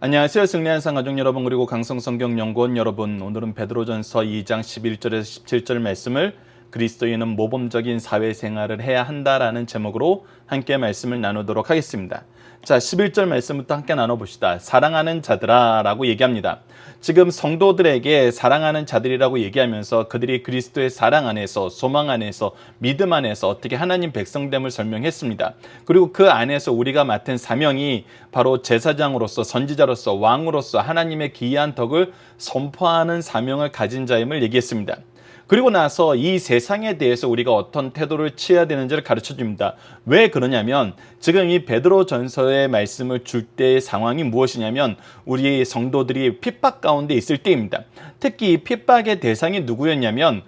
안녕하세요. 승리한상 가족 여러분, 그리고 강성성경연구원 여러분, 오늘은 베드로전서 2장 11절에서 17절 말씀을 그리스도인은 모범적인 사회생활을 해야 한다라는 제목으로 함께 말씀을 나누도록 하겠습니다. 자, 11절 말씀부터 함께 나눠봅시다. 사랑하는 자들아 라고 얘기합니다. 지금 성도들에게 사랑하는 자들이라고 얘기하면서 그들이 그리스도의 사랑 안에서, 소망 안에서, 믿음 안에서 어떻게 하나님 백성됨을 설명했습니다. 그리고 그 안에서 우리가 맡은 사명이 바로 제사장으로서, 선지자로서, 왕으로서 하나님의 기이한 덕을 선포하는 사명을 가진 자임을 얘기했습니다. 그리고 나서 이 세상에 대해서 우리가 어떤 태도를 취해야 되는지를 가르쳐 줍니다. 왜 그러냐면 지금 이 베드로전서의 말씀을 줄 때의 상황이 무엇이냐면 우리 성도들이 핍박 가운데 있을 때입니다. 특히 이 핍박의 대상이 누구였냐면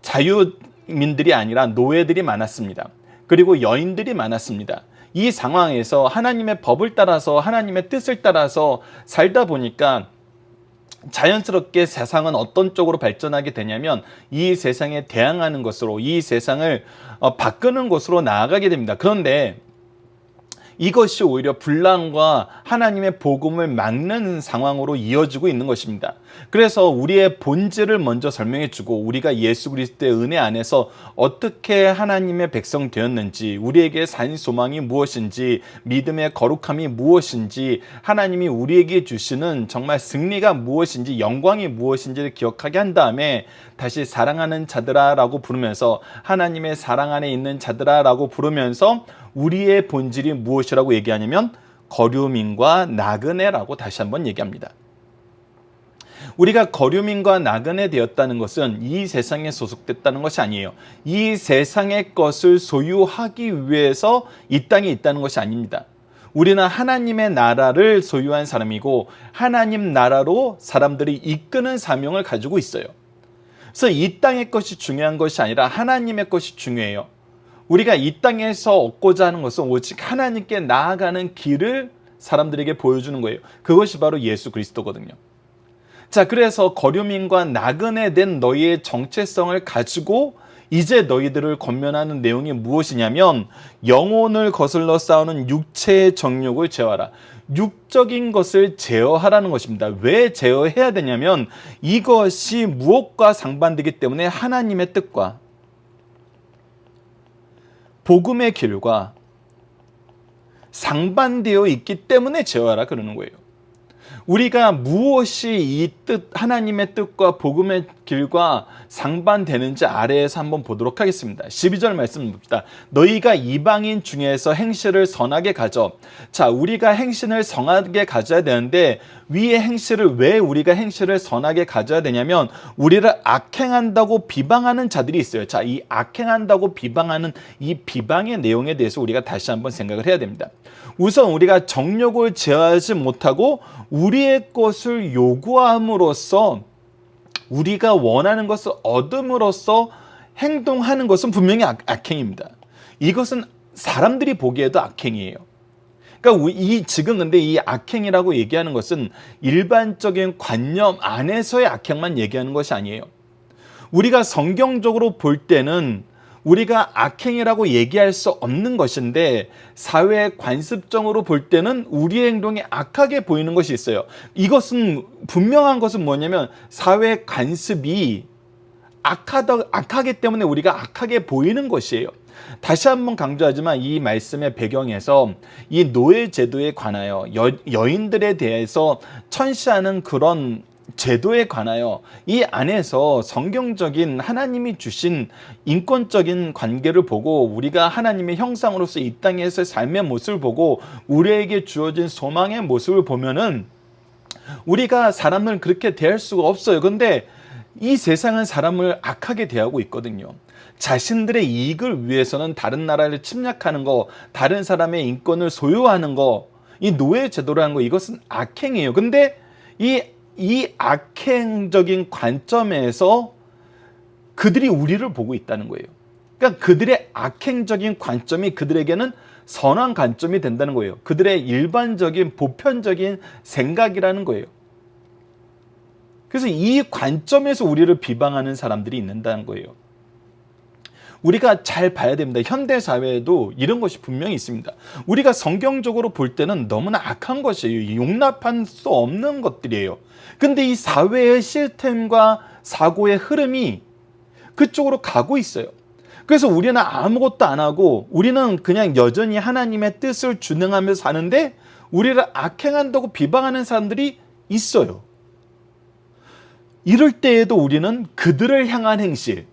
자유민들이 아니라 노예들이 많았습니다. 그리고 여인들이 많았습니다. 이 상황에서 하나님의 법을 따라서, 하나님의 뜻을 따라서 살다 보니까 자연스럽게 세상은 어떤 쪽으로 발전하게 되냐면 이 세상에 대항하는 것으로, 이 세상을 바꾸는 것으로 나아가게 됩니다. 그런데 이것이 오히려 분란과 하나님의 복음을 막는 상황으로 이어지고 있는 것입니다. 그래서 우리의 본질을 먼저 설명해 주고, 우리가 예수 그리스도의 은혜 안에서 어떻게 하나님의 백성 되었는지, 우리에게 산 소망이 무엇인지, 믿음의 거룩함이 무엇인지, 하나님이 우리에게 주시는 정말 승리가 무엇인지, 영광이 무엇인지를 기억하게 한 다음에 다시 사랑하는 자들아 라고 부르면서, 하나님의 사랑 안에 있는 자들아 라고 부르면서 우리의 본질이 무엇이라고 얘기하냐면 거류민과 나그네라고 다시 한번 얘기합니다. 우리가 거류민과 나그네 되었다는 것은 이 세상에 소속됐다는 것이 아니에요. 이 세상의 것을 소유하기 위해서 이 땅에 있다는 것이 아닙니다. 우리는 하나님의 나라를 소유한 사람이고 하나님 나라로 사람들이 이끄는 사명을 가지고 있어요. 그래서 이 땅의 것이 중요한 것이 아니라 하나님의 것이 중요해요. 우리가 이 땅에서 얻고자 하는 것은 오직 하나님께 나아가는 길을 사람들에게 보여주는 거예요. 그것이 바로 예수 그리스도거든요. 자, 그래서 거류민과 나그네 된 너희의 정체성을 가지고 이제 너희들을 권면하는 내용이 무엇이냐면 영혼을 거슬러 싸우는 육체의 정욕을 제어하라. 육적인 것을 제어하라는 것입니다. 왜 제어해야 되냐면 이것이 무엇과 상반되기 때문에 하나님의 뜻과 복음의 길과 상반되어 있기 때문에 제어하라 그러는 거예요. 우리가 무엇이 이 뜻, 하나님의 뜻과 복음의 길과 상반되는지 아래에서 한번 보도록 하겠습니다. 12절 말씀 봅시다. 너희가 이방인 중에서 행실을 선하게 가져. 자, 우리가 행실을 선하게 가져야 되는데 위의 행실을, 왜 우리가 행실을 선하게 가져야 되냐면 우리를 악행한다고 비방하는 자들이 있어요. 자, 이 악행한다고 비방하는 이 비방의 내용에 대해서 우리가 다시 한번 생각을 해야 됩니다. 우선 우리가 정욕을 제어하지 못하고 우리의 것을 요구함으로써, 우리가 원하는 것을 얻음으로써 행동하는 것은 분명히 악행입니다. 이것은 사람들이 보기에도 악행이에요. 그러니까 지금 근데 이 악행이라고 얘기하는 것은 일반적인 관념 안에서의 악행만 얘기하는 것이 아니에요. 우리가 성경적으로 볼 때는 우리가 악행이라고 얘기할 수 없는 것인데 사회 관습적으로 볼 때는 우리의 행동이 악하게 보이는 것이 있어요. 이것은 분명한 것은 뭐냐면 사회 관습이 악하기 때문에 우리가 악하게 보이는 것이에요. 다시 한번 강조하지만 이 말씀의 배경에서 이 노예 제도에 관하여 여인들에 대해서 천시하는 그런 제도에 관하여 이 안에서 성경적인 하나님이 주신 인권적인 관계를 보고 우리가 하나님의 형상으로서 이 땅에서 삶의 모습을 보고 우리에게 주어진 소망의 모습을 보면은 우리가 사람을 그렇게 대할 수가 없어요. 그런데 이 세상은 사람을 악하게 대하고 있거든요. 자신들의 이익을 위해서는 다른 나라를 침략하는 거, 다른 사람의 인권을 소유하는 거, 이 노예 제도라는 거, 이것은 악행이에요. 근데 이 악행적인 관점에서 그들이 우리를 보고 있다는 거예요. 그러니까 그들의 악행적인 관점이 그들에게는 선한 관점이 된다는 거예요. 그들의 일반적인 보편적인 생각이라는 거예요. 그래서 이 관점에서 우리를 비방하는 사람들이 있는다는 거예요. 우리가 잘 봐야 됩니다. 현대 사회에도 이런 것이 분명히 있습니다. 우리가 성경적으로 볼 때는 너무나 악한 것이에요. 용납할 수 없는 것들이에요. 근데 이 사회의 시스템과 사고의 흐름이 그쪽으로 가고 있어요. 그래서 우리는 아무것도 안 하고 우리는 그냥 여전히 하나님의 뜻을 준행하며 사는데 우리를 악행한다고 비방하는 사람들이 있어요. 이럴 때에도 우리는 그들을 향한 행실,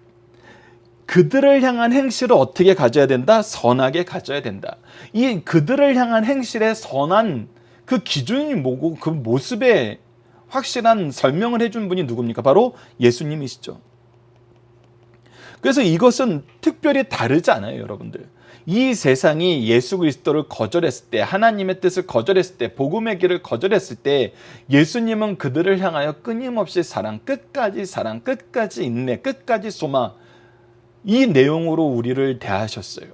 그들을 향한 행실을 어떻게 가져야 된다? 선하게 가져야 된다. 이 그들을 향한 행실의 선한 그 기준이 뭐고 그 모습에 확실한 설명을 해준 분이 누굽니까? 바로 예수님이시죠. 그래서 이것은 특별히 다르지 않아요, 여러분들. 이 세상이 예수 그리스도를 거절했을 때, 하나님의 뜻을 거절했을 때, 복음의 길을 거절했을 때 예수님은 그들을 향하여 끊임없이 사랑, 끝까지 인내, 끝까지 소망, 이 내용으로 우리를 대하셨어요.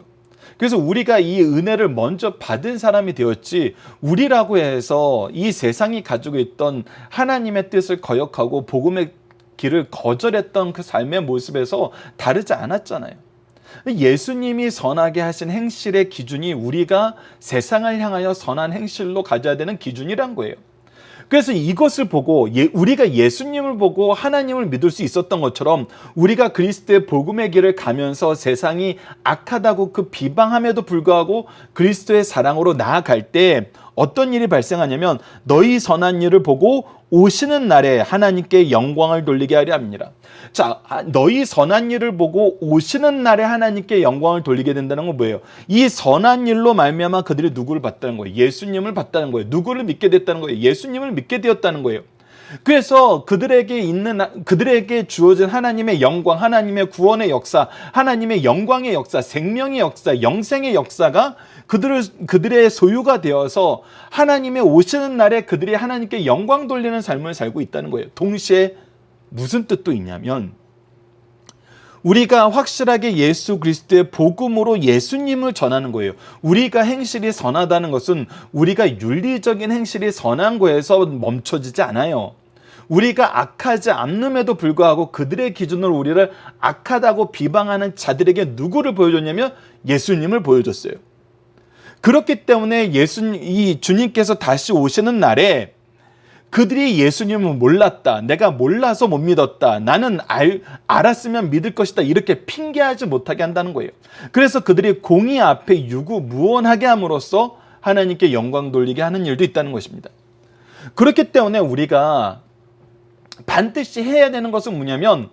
그래서 우리가 이 은혜를 먼저 받은 사람이 되었지, 우리라고 해서 이 세상이 가지고 있던 하나님의 뜻을 거역하고 복음의 길을 거절했던 그 삶의 모습에서 다르지 않았잖아요. 예수님이 선하게 하신 행실의 기준이 우리가 세상을 향하여 선한 행실로 가져야 되는 기준이란 거예요. 그래서 이것을 보고 우리가 예수님을 보고 하나님을 믿을 수 있었던 것처럼 우리가 그리스도의 복음의 길을 가면서 세상이 악하다고 그 비방함에도 불구하고 그리스도의 사랑으로 나아갈 때 어떤 일이 발생하냐면 너희 선한 일을 보고 오시는 날에 하나님께 영광을 돌리게 하려 합니다. 자, 너희 선한 일을 보고 오시는 날에 하나님께 영광을 돌리게 된다는 건 뭐예요? 이 선한 일로 말미암아 그들이 누구를 봤다는 거예요? 예수님을 봤다는 거예요. 누구를 믿게 됐다는 거예요? 예수님을 믿게 되었다는 거예요. 그래서 그들에게 주어진 하나님의 영광, 하나님의 구원의 역사, 하나님의 영광의 역사, 생명의 역사, 영생의 역사가 그들의 소유가 되어서 하나님의 오시는 날에 그들이 하나님께 영광 돌리는 삶을 살고 있다는 거예요. 동시에 무슨 뜻도 있냐면 우리가 확실하게 예수 그리스도의 복음으로 예수님을 전하는 거예요. 우리가 행실이 선하다는 것은 우리가 윤리적인 행실이 선한 거에서 멈춰지지 않아요. 우리가 악하지 않음에도 불구하고 그들의 기준으로 우리를 악하다고 비방하는 자들에게 누구를 보여줬냐면 예수님을 보여줬어요. 그렇기 때문에 이 주님께서 다시 오시는 날에 그들이 예수님을 몰랐다, 내가 몰라서 못 믿었다, 나는 알았으면 믿을 것이다, 이렇게 핑계하지 못하게 한다는 거예요. 그래서 그들이 공의 앞에 유구무원하게 함으로써 하나님께 영광 돌리게 하는 일도 있다는 것입니다. 그렇기 때문에 우리가 반드시 해야 되는 것은 뭐냐면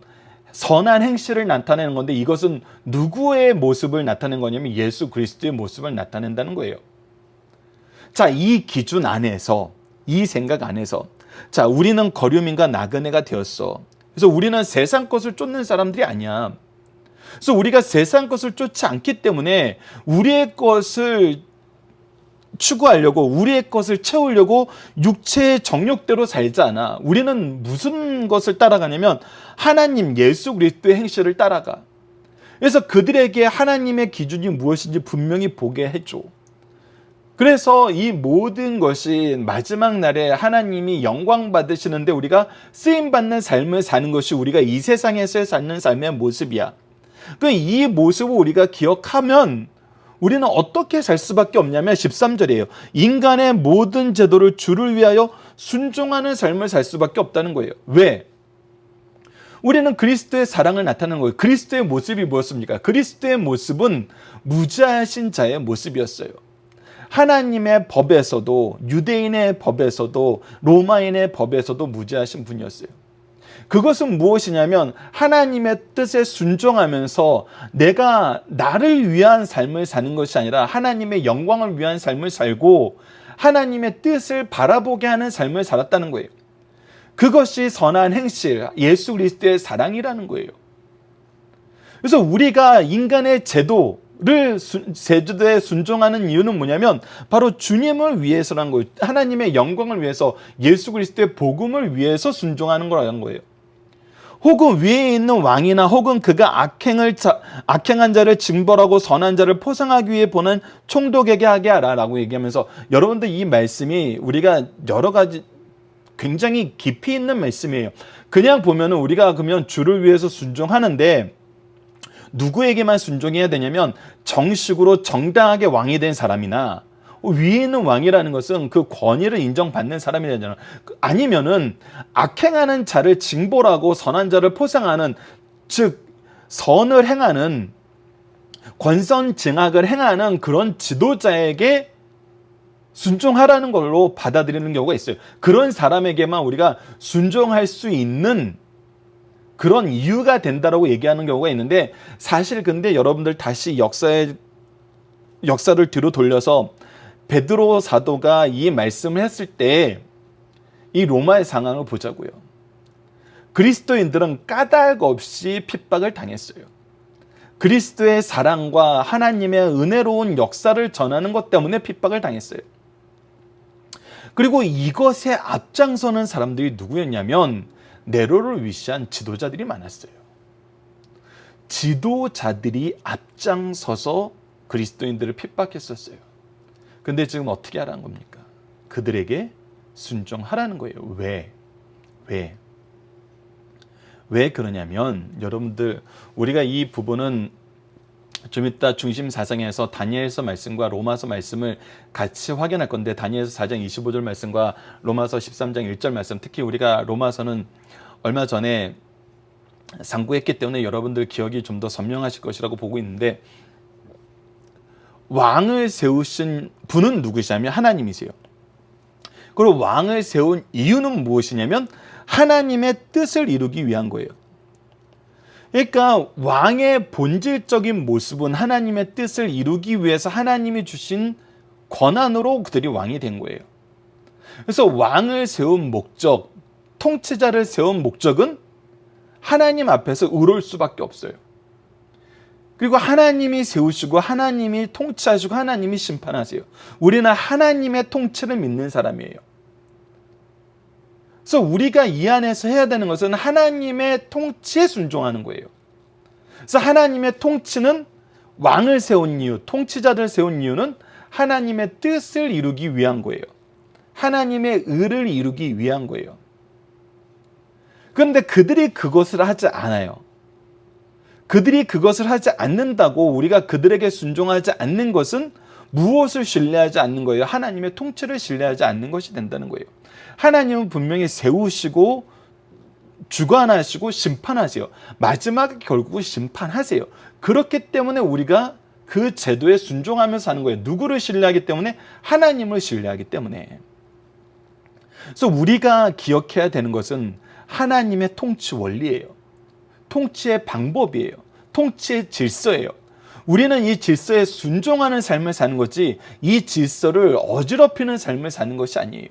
선한 행실을 나타내는 건데 이것은 누구의 모습을 나타내는 거냐면 예수 그리스도의 모습을 나타낸다는 거예요. 자, 이 기준 안에서, 이 생각 안에서, 자, 우리는 거류민과 나그네가 되었어. 그래서 우리는 세상 것을 쫓는 사람들이 아니야. 그래서 우리가 세상 것을 쫓지 않기 때문에 우리의 것을 추구하려고, 우리의 것을 채우려고 육체의 정욕대로 살지 않아. 우리는 무슨 것을 따라가냐면 하나님 예수 그리스도의 행실을 따라가. 그래서 그들에게 하나님의 기준이 무엇인지 분명히 보게 해줘. 그래서 이 모든 것이 마지막 날에 하나님이 영광 받으시는데 우리가 쓰임받는 삶을 사는 것이 우리가 이 세상에서 사는 삶의 모습이야. 이 모습을 우리가 기억하면 우리는 어떻게 살 수밖에 없냐면 13절이에요. 인간의 모든 제도를 주를 위하여 순종하는 삶을 살 수밖에 없다는 거예요. 왜? 우리는 그리스도의 사랑을 나타내는 거예요. 그리스도의 모습이 무엇입니까? 그리스도의 모습은 무죄하신 자의 모습이었어요. 하나님의 법에서도, 유대인의 법에서도, 로마인의 법에서도 무죄하신 분이었어요. 그것은 무엇이냐면 하나님의 뜻에 순종하면서 내가 나를 위한 삶을 사는 것이 아니라 하나님의 영광을 위한 삶을 살고 하나님의 뜻을 바라보게 하는 삶을 살았다는 거예요. 그것이 선한 행실, 예수 그리스도의 사랑이라는 거예요. 그래서 우리가 인간의 제도에 순종하는 이유는 뭐냐면 바로 주님을 위해서라는 거예요. 하나님의 영광을 위해서, 예수 그리스도의 복음을 위해서 순종하는 거라는 거예요. 혹은 위에 있는 왕이나 혹은 그가 악행한 자를 징벌하고 선한 자를 포상하기 위해 보는 총독에게 하게 하라 라고 얘기하면서, 여러분들 이 말씀이 우리가 여러 가지 굉장히 깊이 있는 말씀이에요. 그냥 보면은 우리가 그러면 주를 위해서 순종하는데 누구에게만 순종해야 되냐면 정식으로 정당하게 왕이 된 사람이나 위에 있는 왕이라는 것은 그 권위를 인정받는 사람이 되잖아. 아니면은 악행하는 자를 징벌하고 선한 자를 포상하는, 즉 선을 행하는, 권선징악을 행하는 그런 지도자에게 순종하라는 걸로 받아들이는 경우가 있어요. 그런 사람에게만 우리가 순종할 수 있는 그런 이유가 된다라고 얘기하는 경우가 있는데, 사실 근데 여러분들 다시 역사를 뒤로 돌려서 베드로 사도가 이 말씀을 했을 때 이 로마의 상황을 보자고요. 그리스도인들은 까닭 없이 핍박을 당했어요. 그리스도의 사랑과 하나님의 은혜로운 역사를 전하는 것 때문에 핍박을 당했어요. 그리고 이것에 앞장서는 사람들이 누구였냐면 네로를 위시한 지도자들이 많았어요. 지도자들이 앞장서서 그리스도인들을 핍박했었어요. 근데 지금 어떻게 하라는 겁니까? 그들에게 순종하라는 거예요. 왜 그러냐면, 여러분들, 우리가 이 부분은 좀 이따 중심 사상에서 다니엘서 말씀과 로마서 말씀을 같이 확인할 건데, 다니엘서 4장 25절 말씀과 로마서 13장 1절 말씀, 특히 우리가 로마서는 얼마 전에 상고했기 때문에 여러분들 기억이 좀 더 선명하실 것이라고 보고 있는데, 왕을 세우신 분은 누구시냐면 하나님이세요. 그리고 왕을 세운 이유는 무엇이냐면 하나님의 뜻을 이루기 위한 거예요. 그러니까 왕의 본질적인 모습은 하나님의 뜻을 이루기 위해서 하나님이 주신 권한으로 그들이 왕이 된 거예요. 그래서 왕을 세운 목적, 통치자를 세운 목적은 하나님 앞에서 의로울 수밖에 없어요. 그리고 하나님이 세우시고 하나님이 통치하시고 하나님이 심판하세요. 우리는 하나님의 통치를 믿는 사람이에요. 그래서 우리가 이 안에서 해야 되는 것은 하나님의 통치에 순종하는 거예요. 그래서 하나님의 통치는, 왕을 세운 이유, 통치자를 세운 이유는 하나님의 뜻을 이루기 위한 거예요. 하나님의 의를 이루기 위한 거예요. 그런데 그들이 그것을 하지 않아요. 그들이 그것을 하지 않는다고 우리가 그들에게 순종하지 않는 것은 무엇을 신뢰하지 않는 거예요? 하나님의 통치를 신뢰하지 않는 것이 된다는 거예요. 하나님은 분명히 세우시고 주관하시고 심판하세요. 마지막에 결국은 심판하세요. 그렇기 때문에 우리가 그 제도에 순종하면서 사는 거예요. 누구를 신뢰하기 때문에? 하나님을 신뢰하기 때문에. 그래서 우리가 기억해야 되는 것은 하나님의 통치 원리예요. 통치의 방법이에요. 통치의 질서예요. 우리는 이 질서에 순종하는 삶을 사는 거지, 이 질서를 어지럽히는 삶을 사는 것이 아니에요.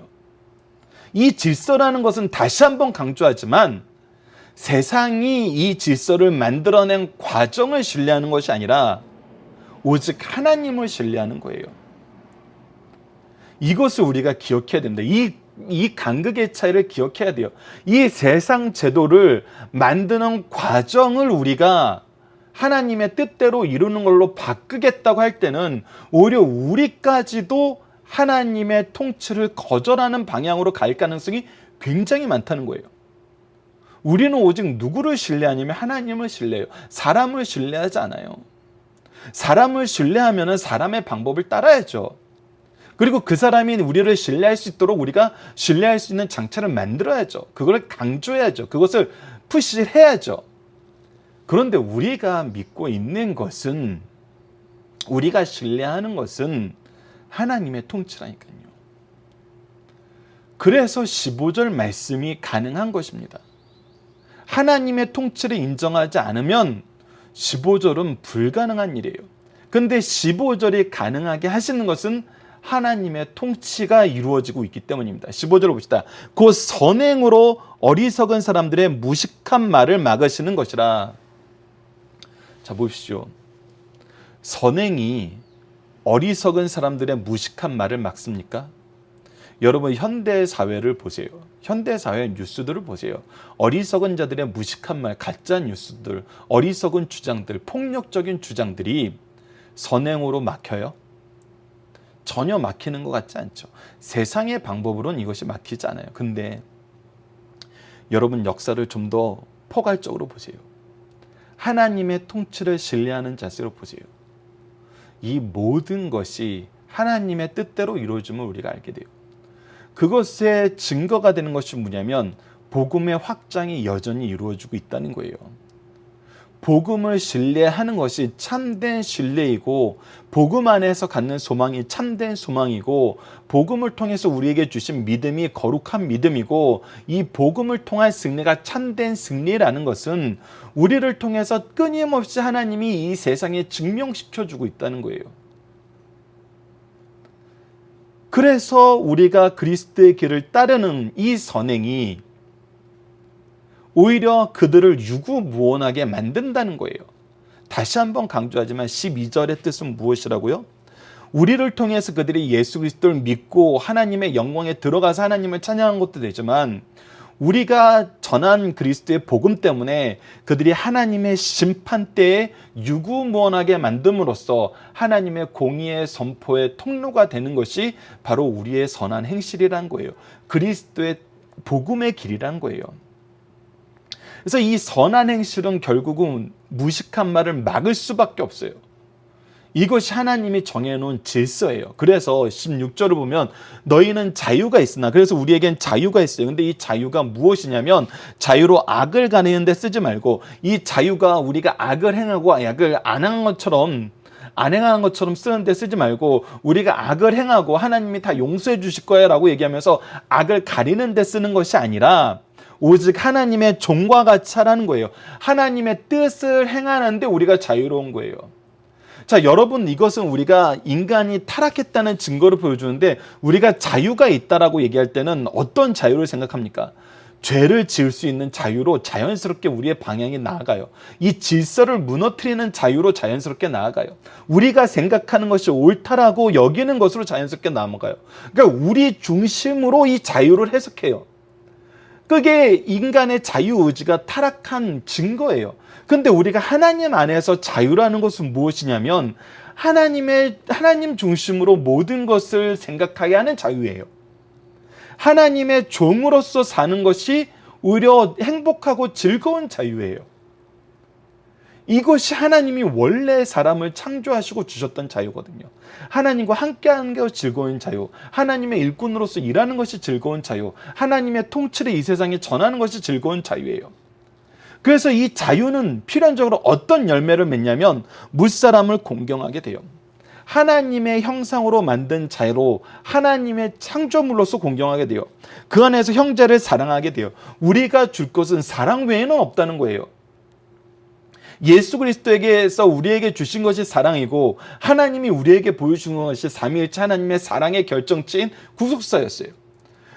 이 질서라는 것은 다시 한번 강조하지만 세상이 이 질서를 만들어낸 과정을 신뢰하는 것이 아니라 오직 하나님을 신뢰하는 거예요. 이것을 우리가 기억해야 됩니다. 이 간극의 차이를 기억해야 돼요. 이 세상 제도를 만드는 과정을 우리가 하나님의 뜻대로 이루는 걸로 바꾸겠다고 할 때는 오히려 우리까지도 하나님의 통치를 거절하는 방향으로 갈 가능성이 굉장히 많다는 거예요. 우리는 오직 누구를 신뢰하냐면 하나님을 신뢰해요. 사람을 신뢰하지 않아요. 사람을 신뢰하면 사람의 방법을 따라야죠. 그리고 그 사람이 우리를 신뢰할 수 있도록 우리가 신뢰할 수 있는 장치를 만들어야죠. 그걸 강조해야죠. 그것을 푸시해야죠. 그런데 우리가 믿고 있는 것은, 우리가 신뢰하는 것은 하나님의 통치라니까요. 그래서 15절 말씀이 가능한 것입니다. 하나님의 통치를 인정하지 않으면 15절은 불가능한 일이에요. 근데 15절이 가능하게 하시는 것은 하나님의 통치가 이루어지고 있기 때문입니다. 15절을 봅시다. 그 선행으로 어리석은 사람들의 무식한 말을 막으시는 것이라. 자, 보십시오. 선행이 어리석은 사람들의 무식한 말을 막습니까? 여러분, 현대 사회를 보세요. 현대 사회 뉴스들을 보세요. 어리석은 자들의 무식한 말, 가짜 뉴스들, 어리석은 주장들, 폭력적인 주장들이 선행으로 막혀요? 전혀 막히는 것 같지 않죠. 세상의 방법으로는 이것이 막히지 않아요. 근데 여러분, 역사를 좀 더 포괄적으로 보세요. 하나님의 통치를 신뢰하는 자세로 보세요. 이 모든 것이 하나님의 뜻대로 이루어짐을 우리가 알게 돼요. 그것의 증거가 되는 것이 뭐냐면 복음의 확장이 여전히 이루어지고 있다는 거예요. 복음을 신뢰하는 것이 참된 신뢰이고, 복음 안에서 갖는 소망이 참된 소망이고, 복음을 통해서 우리에게 주신 믿음이 거룩한 믿음이고, 이 복음을 통한 승리가 참된 승리라는 것은 우리를 통해서 끊임없이 하나님이 이 세상에 증명시켜주고 있다는 거예요. 그래서 우리가 그리스도의 길을 따르는 이 선행이 오히려 그들을 유구무원하게 만든다는 거예요. 다시 한번 강조하지만 12절의 뜻은 무엇이라고요? 우리를 통해서 그들이 예수 그리스도를 믿고 하나님의 영광에 들어가서 하나님을 찬양한 것도 되지만, 우리가 전한 그리스도의 복음 때문에 그들이 하나님의 심판대에 유구무원하게 만듦으로써 하나님의 공의의 선포의 통로가 되는 것이 바로 우리의 선한 행실이란 거예요. 그리스도의 복음의 길이란 거예요. 그래서 이 선한 행실은 결국은 무식한 말을 막을 수밖에 없어요. 이것이 하나님이 정해놓은 질서예요. 그래서 16절을 보면 너희는 자유가 있으나, 그래서 우리에겐 자유가 있어요. 근데 이 자유가 무엇이냐면 자유로 악을 가리는 데 쓰지 말고, 이 자유가 우리가 악을 행하고 악을 안 행한 것처럼 쓰는데 쓰지 말고, 우리가 악을 행하고 하나님이 다 용서해 주실 거야 라고 얘기하면서 악을 가리는 데 쓰는 것이 아니라 오직 하나님의 종과 같이 하라는 거예요. 하나님의 뜻을 행하는데 우리가 자유로운 거예요. 자, 여러분, 이것은 우리가 인간이 타락했다는 증거를 보여주는데, 우리가 자유가 있다라고 얘기할 때는 어떤 자유를 생각합니까? 죄를 지을 수 있는 자유로 자연스럽게 우리의 방향이 나아가요. 이 질서를 무너뜨리는 자유로 자연스럽게 나아가요. 우리가 생각하는 것이 옳다라고 여기는 것으로 자연스럽게 넘어가요. 그러니까 우리 중심으로 이 자유를 해석해요. 그게 인간의 자유의지가 타락한 증거예요. 근데 우리가 하나님 안에서 자유라는 것은 무엇이냐면 하나님 중심으로 모든 것을 생각하게 하는 자유예요. 하나님의 종으로서 사는 것이 오히려 행복하고 즐거운 자유예요. 이것이 하나님이 원래 사람을 창조하시고 주셨던 자유거든요. 하나님과 함께하는 게 즐거운 자유, 하나님의 일꾼으로서 일하는 것이 즐거운 자유, 하나님의 통치를 이 세상에 전하는 것이 즐거운 자유예요. 그래서 이 자유는 필연적으로 어떤 열매를 맺냐면 무사람을 공경하게 돼요. 하나님의 형상으로 만든 자유로 하나님의 창조물로서 공경하게 돼요. 그 안에서 형제를 사랑하게 돼요. 우리가 줄 것은 사랑 외에는 없다는 거예요. 예수 그리스도에게서 우리에게 주신 것이 사랑이고, 하나님이 우리에게 보여준 것이 삼위일체 하나님의 사랑의 결정체인 구속사였어요.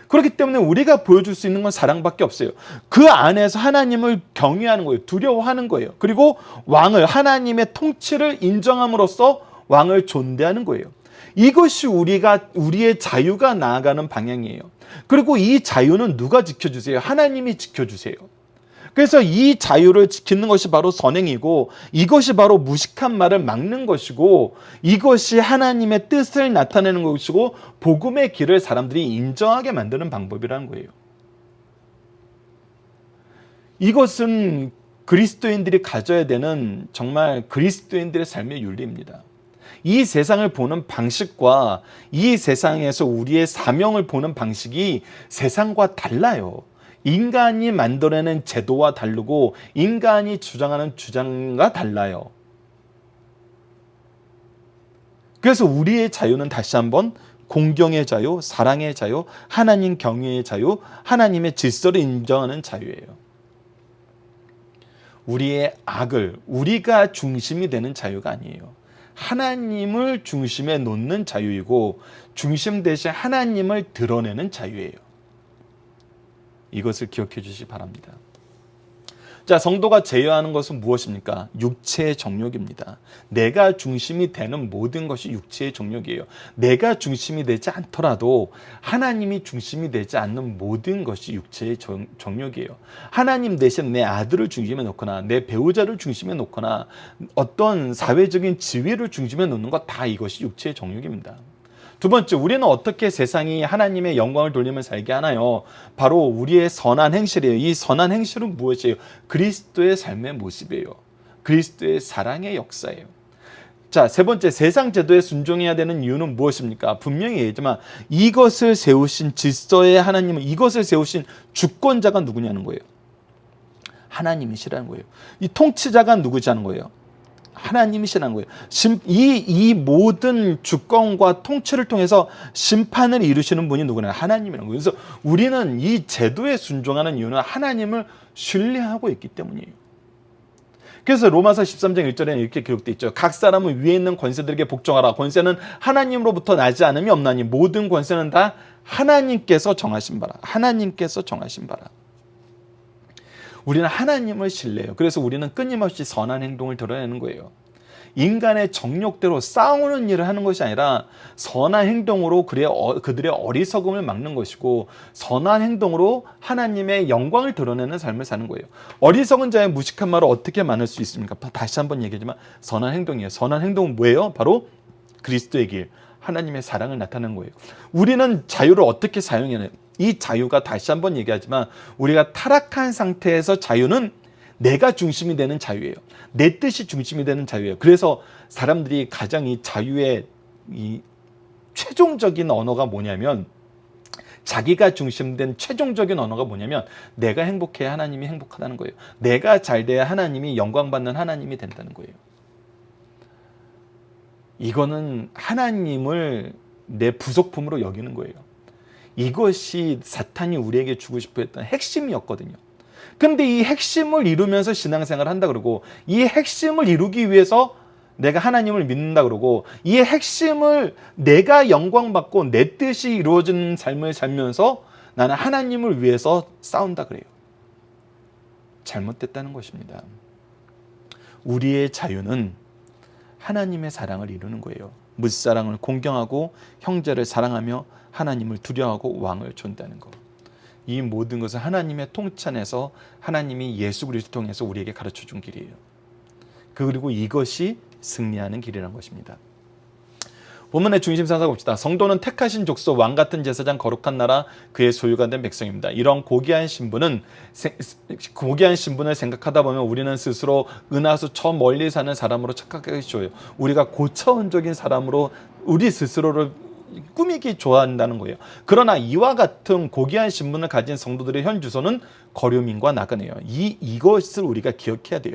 그렇기 때문에 우리가 보여줄 수 있는 건 사랑밖에 없어요. 그 안에서 하나님을 경외하는 거예요. 두려워하는 거예요. 그리고 왕을, 하나님의 통치를 인정함으로써 왕을 존대하는 거예요. 이것이 우리의 자유가 나아가는 방향이에요. 그리고 이 자유는 누가 지켜주세요? 하나님이 지켜주세요. 그래서 이 자유를 지키는 것이 바로 선행이고, 이것이 바로 무식한 말을 막는 것이고, 이것이 하나님의 뜻을 나타내는 것이고, 복음의 길을 사람들이 인정하게 만드는 방법이라는 거예요. 이것은 그리스도인들이 가져야 되는 정말 그리스도인들의 삶의 윤리입니다. 이 세상을 보는 방식과 이 세상에서 우리의 사명을 보는 방식이 세상과 달라요. 인간이 만들어내는 제도와 다르고 인간이 주장하는 주장과 달라요. 그래서 우리의 자유는 다시 한번 공경의 자유, 사랑의 자유, 하나님 경외의 자유, 하나님의 질서를 인정하는 자유예요. 우리의 악을 우리가 중심이 되는 자유가 아니에요. 하나님을 중심에 놓는 자유이고, 중심 대신 하나님을 드러내는 자유예요. 이것을 기억해 주시기 바랍니다. 자, 성도가 제어하는 것은 무엇입니까? 육체의 정욕입니다. 내가 중심이 되는 모든 것이 육체의 정욕이에요. 내가 중심이 되지 않더라도 하나님이 중심이 되지 않는 모든 것이 육체의 정욕이에요. 하나님 대신 내 아들을 중심에 놓거나 내 배우자를 중심에 놓거나 어떤 사회적인 지위를 중심에 놓는 것, 다 이것이 육체의 정욕입니다. 두 번째, 우리는 어떻게 세상이 하나님의 영광을 돌리며 살게 하나요? 바로 우리의 선한 행실이에요. 이 선한 행실은 무엇이에요? 그리스도의 삶의 모습이에요. 그리스도의 사랑의 역사예요. 자, 세 번째, 세상 제도에 순종해야 되는 이유는 무엇입니까? 분명히 얘기하지만 이것을 세우신 질서의 하나님은, 이것을 세우신 주권자가 누구냐는 거예요. 하나님이시라는 거예요. 이 통치자가 누구시라는 거예요. 하나님이시라는 거예요. 이 모든 주권과 통치를 통해서 심판을 이루시는 분이 누구냐? 하나님이라는 거예요. 그래서 우리는 이 제도에 순종하는 이유는 하나님을 신뢰하고 있기 때문이에요. 그래서 로마서 13장 1절에는 이렇게 기록되어 있죠. 각 사람은 위에 있는 권세들에게 복종하라. 권세는 하나님으로부터 나지 않음이 없나니 모든 권세는 다 하나님께서 정하신 바라. 하나님께서 정하신 바라. 우리는 하나님을 신뢰해요. 그래서 우리는 끊임없이 선한 행동을 드러내는 거예요. 인간의 정욕대로 싸우는 일을 하는 것이 아니라 선한 행동으로 그들의 어리석음을 막는 것이고, 선한 행동으로 하나님의 영광을 드러내는 삶을 사는 거예요. 어리석은 자의 무식한 말을 어떻게 막을 수 있습니까? 다시 한번 얘기하지만 선한 행동이에요. 선한 행동은 뭐예요? 바로 그리스도의 길, 하나님의 사랑을 나타내는 거예요. 우리는 자유를 어떻게 사용해야 해요? 이 자유가, 다시 한번 얘기하지만, 우리가 타락한 상태에서 자유는 내가 중심이 되는 자유예요. 내 뜻이 중심이 되는 자유예요. 그래서 사람들이 가장 이 자유의 이 최종적인 언어가 뭐냐면, 자기가 중심된 최종적인 언어가 뭐냐면, 내가 행복해야 하나님이 행복하다는 거예요. 내가 잘 돼야 하나님이 영광받는 하나님이 된다는 거예요. 이거는 하나님을 내 부속품으로 여기는 거예요. 이것이 사탄이 우리에게 주고 싶어 했던 핵심이었거든요. 근데 이 핵심을 이루면서 신앙생활을 한다 그러고, 이 핵심을 이루기 위해서 내가 하나님을 믿는다 그러고, 이 핵심을 내가 영광받고 내 뜻이 이루어지는 삶을 살면서 나는 하나님을 위해서 싸운다 그래요. 잘못됐다는 것입니다. 우리의 자유는 하나님의 사랑을 이루는 거예요. 무사랑을 공경하고 형제를 사랑하며 하나님을 두려워하고 왕을 존대하는 것. 이 모든 것은 하나님의 통치 안에서 하나님이 예수 그리스도를 통해서 우리에게 가르쳐 준 길이에요. 그리고 이것이 승리하는 길이라는 것입니다. 본문의 중심 생각해 봅시다. 성도는 택하신 족속, 왕 같은 제사장, 거룩한 나라, 그의 소유가 된 백성입니다. 이런 고귀한 신분을 생각하다 보면 우리는 스스로 은하수 저 멀리 사는 사람으로 착각하기 쉬워요. 우리가 고차원적인 사람으로 우리 스스로를 꾸미기 좋아한다는 거예요. 그러나 이와 같은 고귀한 신분을 가진 성도들의 현 주소는 거류민과 나그네예요. 이것을 우리가 기억해야 돼요.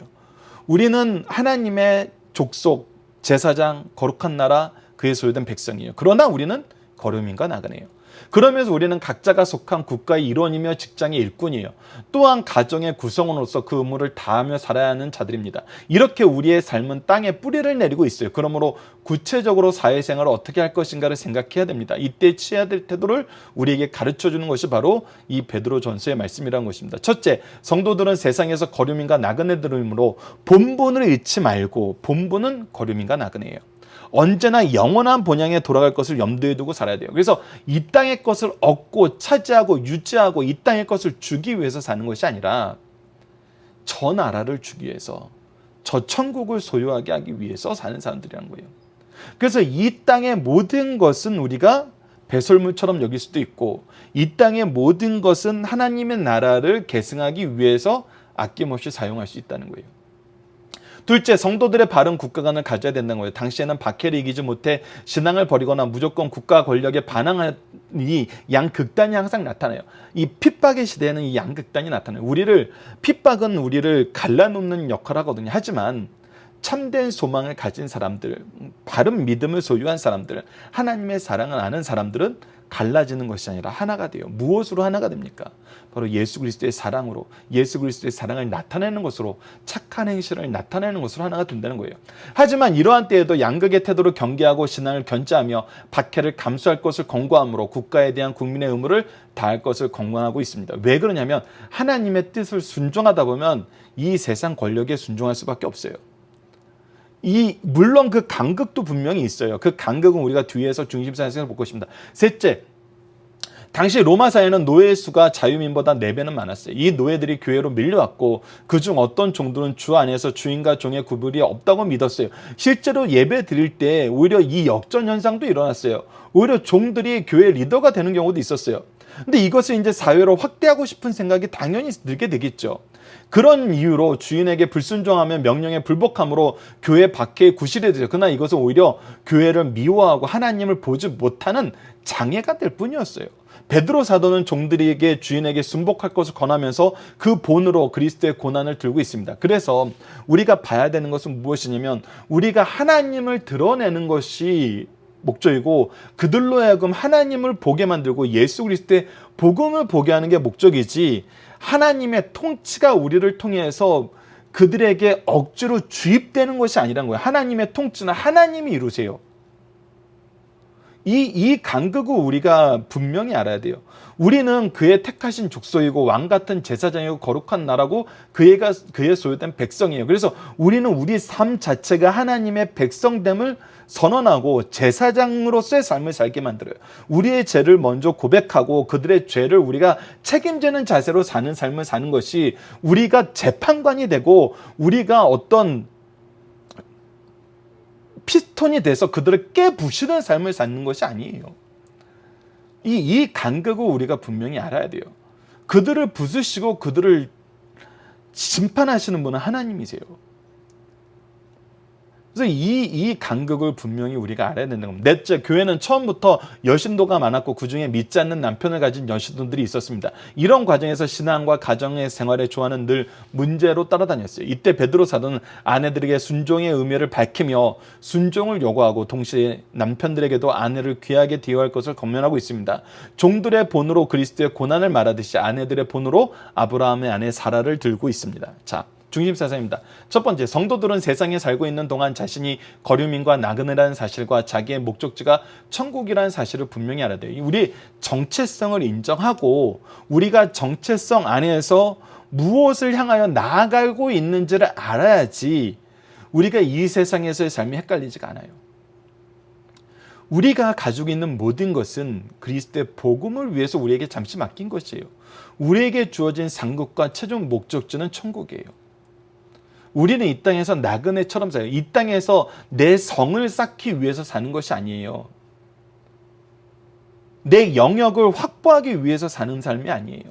우리는 하나님의 족속, 제사장, 거룩한 나라, 그의 소유된 백성이에요. 그러나 우리는 거류민과 나그네예요. 그러면서 우리는 각자가 속한 국가의 일원이며 직장의 일꾼이에요. 또한 가정의 구성원으로서 그 의무를 다하며 살아야 하는 자들입니다. 이렇게 우리의 삶은 땅에 뿌리를 내리고 있어요. 그러므로 구체적으로 사회생활을 어떻게 할 것인가를 생각해야 됩니다. 이때 취해야 될 태도를 우리에게 가르쳐주는 것이 바로 이 베드로전서의 말씀이라는 것입니다. 첫째, 성도들은 세상에서 거류민과 나그네들이므로 본분을 잃지 말고, 본분은 거류민과 나그네예요. 언제나 영원한 본향에 돌아갈 것을 염두에 두고 살아야 돼요. 그래서 이 땅의 것을 얻고 차지하고 유지하고 이 땅의 것을 주기 위해서 사는 것이 아니라 저 나라를 주기 위해서, 저 천국을 소유하게 하기 위해서 사는 사람들이라는 거예요. 그래서 이 땅의 모든 것은 우리가 배설물처럼 여길 수도 있고, 이 땅의 모든 것은 하나님의 나라를 계승하기 위해서 아낌없이 사용할 수 있다는 거예요. 둘째, 성도들의 바른 국가관을 가져야 된다는 거예요. 당시에는 박해를 이기지 못해 신앙을 버리거나 무조건 국가 권력에 반항하는 이 양극단이 항상 나타나요. 이 핍박의 시대에는 이 양극단이 나타나요. 핍박은 우리를 갈라놓는 역할을 하거든요. 하지만 참된 소망을 가진 사람들, 바른 믿음을 소유한 사람들, 하나님의 사랑을 아는 사람들은 갈라지는 것이 아니라 하나가 돼요. 무엇으로 하나가 됩니까? 바로 예수 그리스도의 사랑으로, 예수 그리스도의 사랑을 나타내는 것으로, 착한 행실을 나타내는 것으로 하나가 된다는 거예요. 하지만 이러한 때에도 양극의 태도를 경계하고 신앙을 견제하며 박해를 감수할 것을 권고함으로 국가에 대한 국민의 의무를 다할 것을 권고하고 있습니다. 왜 그러냐면 하나님의 뜻을 순종하다 보면 이 세상 권력에 순종할 수밖에 없어요. 물론 그 간극도 분명히 있어요. 그 간극은 우리가 뒤에서 중심사에서 볼 것입니다. 셋째, 당시 로마 사회는 노예의 수가 자유민보다 4배는 많았어요. 이 노예들이 교회로 밀려왔고, 그중 어떤 종들은 주 안에서 주인과 종의 구분이 없다고 믿었어요. 실제로 예배 드릴 때 오히려 이 역전 현상도 일어났어요. 오히려 종들이 교회 리더가 되는 경우도 있었어요. 근데 이것을 이제 사회로 확대하고 싶은 생각이 당연히 들게 되겠죠. 그런 이유로 주인에게 불순종하며 명령에 불복함으로 교회 밖에 구실이 되죠. 그러나 이것은 오히려 교회를 미워하고 하나님을 보지 못하는 장애가 될 뿐이었어요. 베드로 사도는 종들에게 주인에게 순복할 것을 권하면서 그 본으로 그리스도의 고난을 들고 있습니다. 그래서 우리가 봐야 되는 것은 무엇이냐면 우리가 하나님을 드러내는 것이 목적이고 그들로 하여금 하나님을 보게 만들고 예수 그리스도의 복음을 보게 하는 게 목적이지 하나님의 통치가 우리를 통해서 그들에게 억지로 주입되는 것이 아니란 거예요. 하나님의 통치는 하나님이 이루세요. 이 간극을 우리가 분명히 알아야 돼요. 우리는 그의 택하신 족속이고 왕 같은 제사장이고 거룩한 나라고 그의 소유된 백성이에요. 그래서 우리는 우리 삶 자체가 하나님의 백성됨을 선언하고 제사장으로서의 삶을 살게 만들어요. 우리의 죄를 먼저 고백하고 그들의 죄를 우리가 책임지는 자세로 사는 삶을 사는 것이 우리가 재판관이 되고 우리가 어떤 피스톤이 돼서 그들을 깨부시는 삶을 사는 것이 아니에요. 이 간격을 우리가 분명히 알아야 돼요. 그들을 부수시고 그들을 심판하시는 분은 하나님이세요. 그래서 이 간격을 분명히 우리가 알아야 된다는 겁니다. 넷째, 교회는 처음부터 여신도가 많았고 그중에 믿지 않는 남편을 가진 여신도들이 있었습니다. 이런 과정에서 신앙과 가정의 생활의 조화는 늘 문제로 따라다녔어요. 이때 베드로 사도는 아내들에게 순종의 의미를 밝히며 순종을 요구하고 동시에 남편들에게도 아내를 귀하게 대우할 것을 권면하고 있습니다. 종들의 본으로 그리스도의 고난을 말하듯이 아내들의 본으로 아브라함의 아내 사라를 들고 있습니다. 자, 중심사상입니다. 첫 번째, 성도들은 세상에 살고 있는 동안 자신이 거류민과 나그네라는 사실과 자기의 목적지가 천국이라는 사실을 분명히 알아야 돼요. 우리 정체성을 인정하고 우리가 정체성 안에서 무엇을 향하여 나아가고 있는지를 알아야지 우리가 이 세상에서의 삶이 헷갈리지가 않아요. 우리가 가지고 있는 모든 것은 그리스도의 복음을 위해서 우리에게 잠시 맡긴 것이에요. 우리에게 주어진 상급과 최종 목적지는 천국이에요. 우리는 이 땅에서 나그네처럼 살아요. 이 땅에서 내 성을 쌓기 위해서 사는 것이 아니에요. 내 영역을 확보하기 위해서 사는 삶이 아니에요.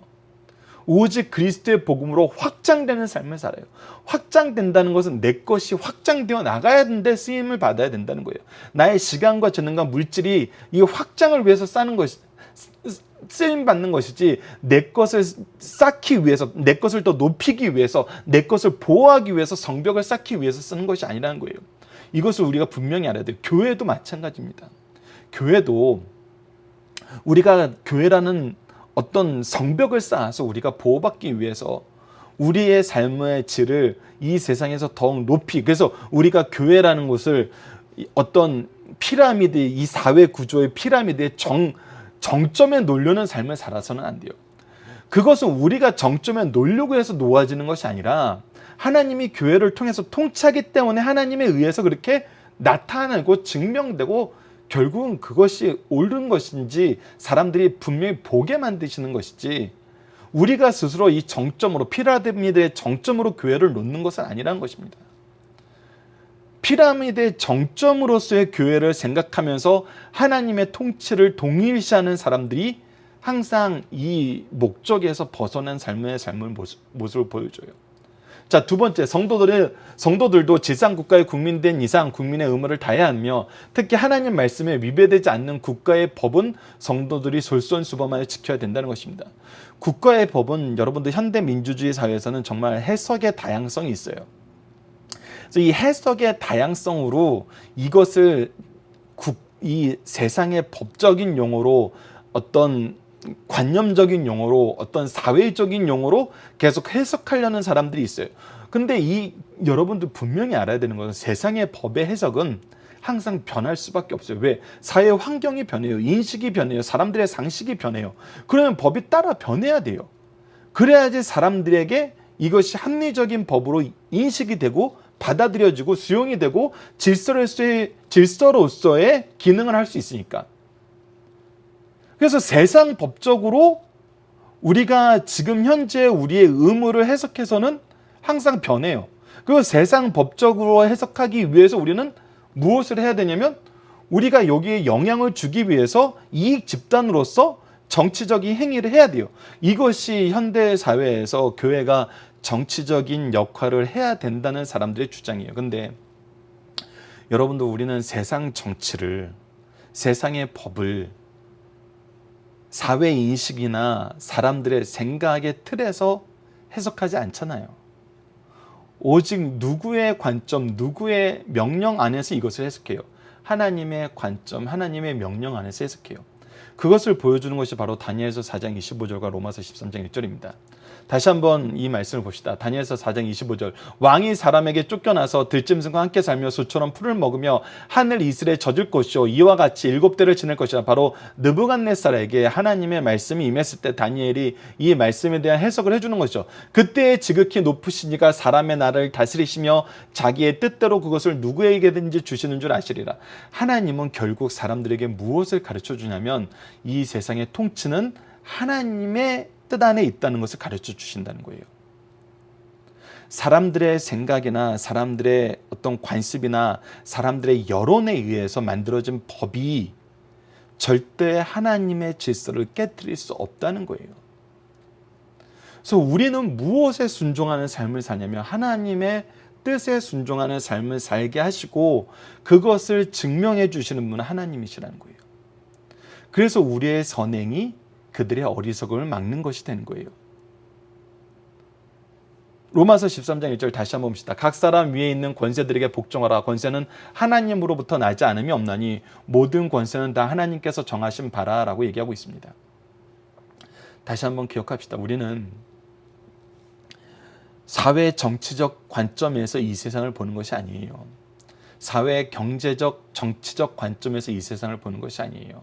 오직 그리스도의 복음으로 확장되는 삶을 살아요. 확장된다는 것은 내 것이 확장되어 나가야 되는데 쓰임을 받아야 된다는 거예요. 나의 시간과 재능과 물질이 이 확장을 위해서 쓰임 받는 것이지 내 것을 쌓기 위해서, 내 것을 더 높이기 위해서, 내 것을 보호하기 위해서 성벽을 쌓기 위해서 쓰는 것이 아니라는 거예요. 이것을 우리가 분명히 알아야 돼요. 교회도 마찬가지입니다. 교회도 우리가 교회라는 어떤 성벽을 쌓아서 우리가 보호받기 위해서 우리의 삶의 질을 이 세상에서 더욱 높이, 그래서 우리가 교회라는 것을 어떤 피라미드, 이 사회 구조의 피라미드의 정점에 놓으려는 삶을 살아서는 안 돼요. 그것은 우리가 정점에 놓으려고 해서 놓아지는 것이 아니라 하나님이 교회를 통해서 통치하기 때문에 하나님에 의해서 그렇게 나타나고 증명되고 결국은 그것이 옳은 것인지 사람들이 분명히 보게 만드시는 것이지 우리가 스스로 이 정점으로, 피라미드의 정점으로 교회를 놓는 것은 아니라는 것입니다. 피라미드의 정점으로서의 교회를 생각하면서 하나님의 통치를 동일시하는 사람들이 항상 이 목적에서 벗어난 삶의 모습을 보여줘요. 자, 두 번째, 성도들도 지상국가의 국민된 이상 국민의 의무를 다해야 하며 특히 하나님 말씀에 위배되지 않는 국가의 법은 성도들이 솔선수범하여 지켜야 된다는 것입니다. 국가의 법은 여러분들 현대민주주의 사회에서는 정말 해석의 다양성이 있어요. 그래서 이 해석의 다양성으로 이것을 이 세상의 법적인 용어로 어떤 관념적인 용어로 어떤 사회적인 용어로 계속 해석하려는 사람들이 있어요. 근데 여러분들 분명히 알아야 되는 것은 세상의 법의 해석은 항상 변할 수밖에 없어요. 왜? 사회 환경이 변해요. 인식이 변해요. 사람들의 상식이 변해요. 그러면 법이 따라 변해야 돼요. 그래야지 사람들에게 이것이 합리적인 법으로 인식이 되고 받아들여지고 수용이 되고 질서로서의 기능을 할 수 있으니까. 그래서 세상 법적으로 우리가 지금 현재 우리의 의무를 해석해서는 항상 변해요. 그리고 세상 법적으로 해석하기 위해서 우리는 무엇을 해야 되냐면 우리가 여기에 영향을 주기 위해서 이익 집단으로서 정치적인 행위를 해야 돼요. 이것이 현대 사회에서 교회가 정치적인 역할을 해야 된다는 사람들의 주장이에요. 근데 여러분도 우리는 세상 정치를, 세상의 법을 사회 인식이나 사람들의 생각의 틀에서 해석하지 않잖아요. 오직 누구의 관점, 누구의 명령 안에서 이것을 해석해요. 하나님의 관점, 하나님의 명령 안에서 해석해요. 그것을 보여주는 것이 바로 다니엘서 4장 25절과 로마서 13장 1절입니다. 다시 한번 이 말씀을 봅시다. 다니엘서 4장 25절. 왕이 사람에게 쫓겨나서 들짐승과 함께 살며 소처럼 풀을 먹으며 하늘 이슬에 젖을 것이요 이와 같이 7대를 지낼 것이라. 바로 느부갓네살에게 하나님의 말씀이 임했을 때 다니엘이 이 말씀에 대한 해석을 해주는 것이죠. 그때 지극히 높으신 이가 사람의 나라를 다스리시며 자기의 뜻대로 그것을 누구에게든지 주시는 줄 아시리라. 하나님은 결국 사람들에게 무엇을 가르쳐 주냐면 이 세상의 통치는 하나님의 뜻 안에 있다는 것을 가르쳐 주신다는 거예요. 사람들의 생각이나 사람들의 어떤 관습이나 사람들의 여론에 의해서 만들어진 법이 절대 하나님의 질서를 깨뜨릴 수 없다는 거예요. 그래서 우리는 무엇에 순종하는 삶을 사냐면 하나님의 뜻에 순종하는 삶을 살게 하시고 그것을 증명해 주시는 분은 하나님이시라는 거예요. 그래서 우리의 선행이 그들의 어리석음을 막는 것이 되는 거예요. 로마서 13장 1절 다시 한번 봅시다. 각 사람 위에 있는 권세들에게 복종하라. 권세는 하나님으로부터 나지 않음이 없나니 모든 권세는 다 하나님께서 정하신 바라라고 얘기하고 있습니다. 다시 한번 기억합시다. 우리는 사회 정치적 관점에서 이 세상을 보는 것이 아니에요. 사회 경제적 정치적 관점에서 이 세상을 보는 것이 아니에요.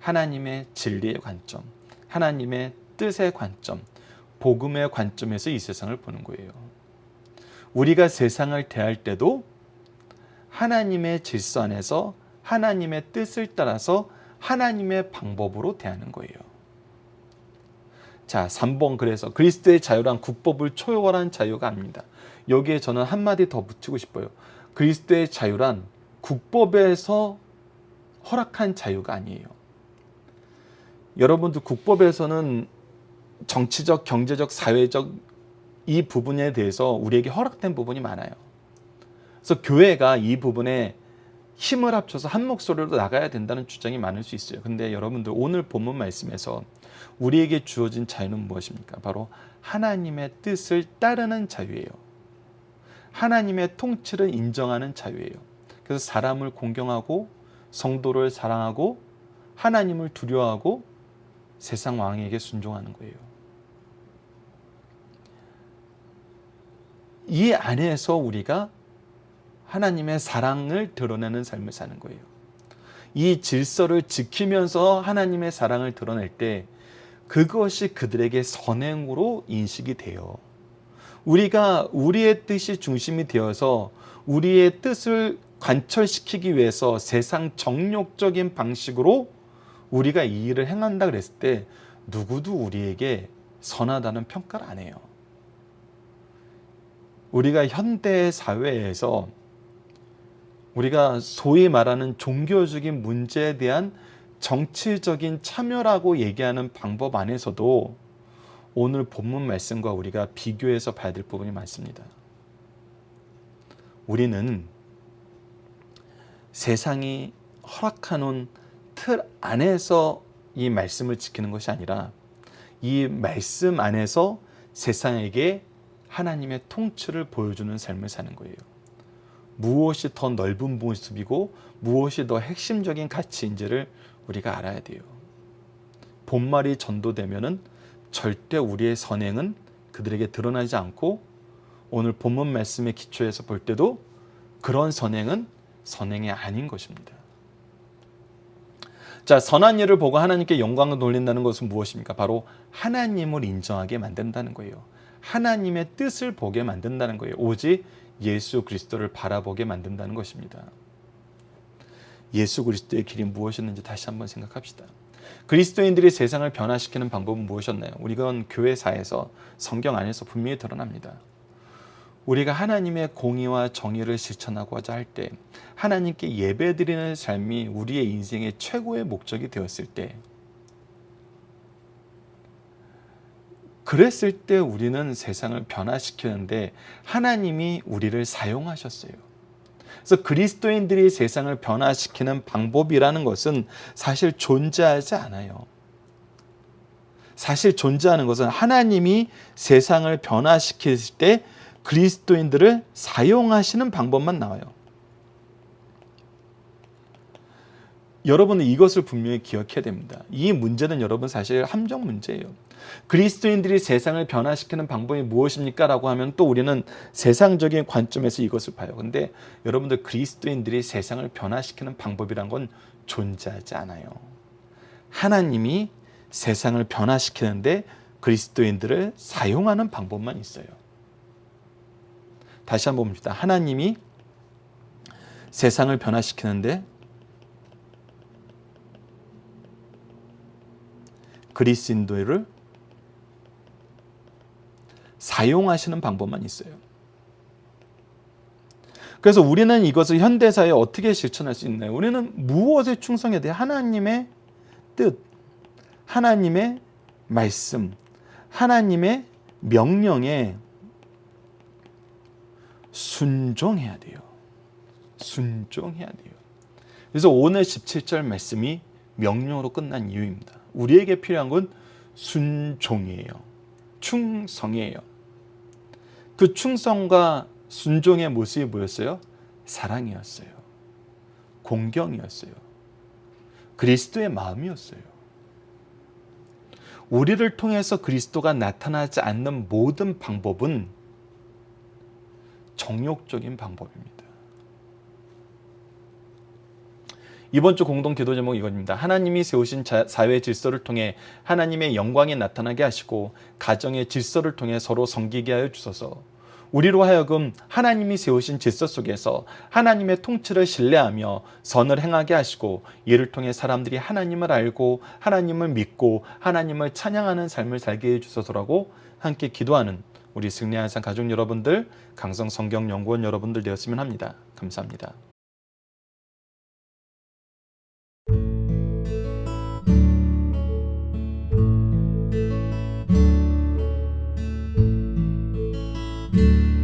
하나님의 진리의 관점, 하나님의 뜻의 관점, 복음의 관점에서 이 세상을 보는 거예요. 우리가 세상을 대할 때도 하나님의 질서 안에서 하나님의 뜻을 따라서 하나님의 방법으로 대하는 거예요. 자, 3번. 그래서 그리스도의 자유란 국법을 초월한 자유가 아닙니다. 여기에 저는 한마디 더 붙이고 싶어요. 그리스도의 자유란 국법에서 허락한 자유가 아니에요. 여러분도 국법에서는 정치적, 경제적, 사회적 이 부분에 대해서 우리에게 허락된 부분이 많아요. 그래서 교회가 이 부분에 힘을 합쳐서 한 목소리로 나가야 된다는 주장이 많을 수 있어요. 근데 여러분들 오늘 본문 말씀에서 우리에게 주어진 자유는 무엇입니까? 바로 하나님의 뜻을 따르는 자유예요. 하나님의 통치를 인정하는 자유예요. 그래서 사람을 공경하고 성도를 사랑하고 하나님을 두려워하고 세상 왕에게 순종하는 거예요. 이 안에서 우리가 하나님의 사랑을 드러내는 삶을 사는 거예요. 이 질서를 지키면서 하나님의 사랑을 드러낼 때 그것이 그들에게 선행으로 인식이 돼요. 우리가 우리의 뜻이 중심이 되어서 우리의 뜻을 관철시키기 위해서 세상 정욕적인 방식으로 우리가 이 일을 행한다 그랬을 때 누구도 우리에게 선하다는 평가를 안 해요. 우리가 현대 사회에서 우리가 소위 말하는 종교적인 문제에 대한 정치적인 참여라고 얘기하는 방법 안에서도 오늘 본문 말씀과 우리가 비교해서 봐야 될 부분이 많습니다. 우리는 세상이 허락하는 틀 안에서 이 말씀을 지키는 것이 아니라 이 말씀 안에서 세상에게 하나님의 통치를 보여주는 삶을 사는 거예요. 무엇이 더 넓은 모습이고 무엇이 더 핵심적인 가치인지를 우리가 알아야 돼요. 본말이 전도되면은 절대 우리의 선행은 그들에게 드러나지 않고 오늘 본문 말씀의 기초에서 볼 때도 그런 선행은 선행이 아닌 것입니다. 자, 선한 일을 보고 하나님께 영광을 돌린다는 것은 무엇입니까? 바로 하나님을 인정하게 만든다는 거예요. 하나님의 뜻을 보게 만든다는 거예요. 오직 예수 그리스도를 바라보게 만든다는 것입니다. 예수 그리스도의 길이 무엇이었는지 다시 한번 생각합시다. 그리스도인들이 세상을 변화시키는 방법은 무엇이었나요? 우리가 교회사에서 성경 안에서 분명히 드러납니다. 우리가 하나님의 공의와 정의를 실천하고자 할 때 하나님께 예배드리는 삶이 우리의 인생의 최고의 목적이 되었을 때 그랬을 때 우리는 세상을 변화시키는데 하나님이 우리를 사용하셨어요. 그래서 그리스도인들이 세상을 변화시키는 방법이라는 것은 사실 존재하지 않아요. 사실 존재하는 것은 하나님이 세상을 변화시킬 때 그리스도인들을 사용하시는 방법만 나와요. 여러분은 이것을 분명히 기억해야 됩니다. 이 문제는 여러분 사실 함정 문제예요. 그리스도인들이 세상을 변화시키는 방법이 무엇입니까? 라고 하면 또 우리는 세상적인 관점에서 이것을 봐요. 근데 여러분들 그리스도인들이 세상을 변화시키는 방법이란 건 존재하지 않아요. 하나님이 세상을 변화시키는데 그리스도인들을 사용하는 방법만 있어요. 다시 한번 봅시다. 하나님이 세상을 변화시키는데 그리스도인들을 사용하시는 방법만 있어요. 그래서 우리는 이것을 현대사회에 어떻게 실천할 수 있나요? 우리는 무엇에 충성해야 돼요? 하나님의 뜻, 하나님의 말씀, 하나님의 명령에 순종해야 돼요. 순종해야 돼요. 그래서 오늘 17절 말씀이 명령으로 끝난 이유입니다. 우리에게 필요한 건 순종이에요. 충성이에요. 그 충성과 순종의 모습이 뭐였어요? 사랑이었어요. 공경이었어요. 그리스도의 마음이었어요. 우리를 통해서 그리스도가 나타나지 않는 모든 방법은 정욕적인 방법입니다. 이번 주 공동 기도 제목 이겁니다. 하나님이 세우신 사회 질서를 통해 하나님의 영광이 나타나게 하시고 가정의 질서를 통해 서로 섬기게 하여 주소서. 우리로 하여금 하나님이 세우신 질서 속에서 하나님의 통치를 신뢰하며 선을 행하게 하시고 이를 통해 사람들이 하나님을 알고 하나님을 믿고 하나님을 찬양하는 삶을 살게 해주소서라고 함께 기도하는 우리 승리한 삶 가족 여러분들, 강성 성경 연구원 여러분들 되었으면 합니다. 감사합니다.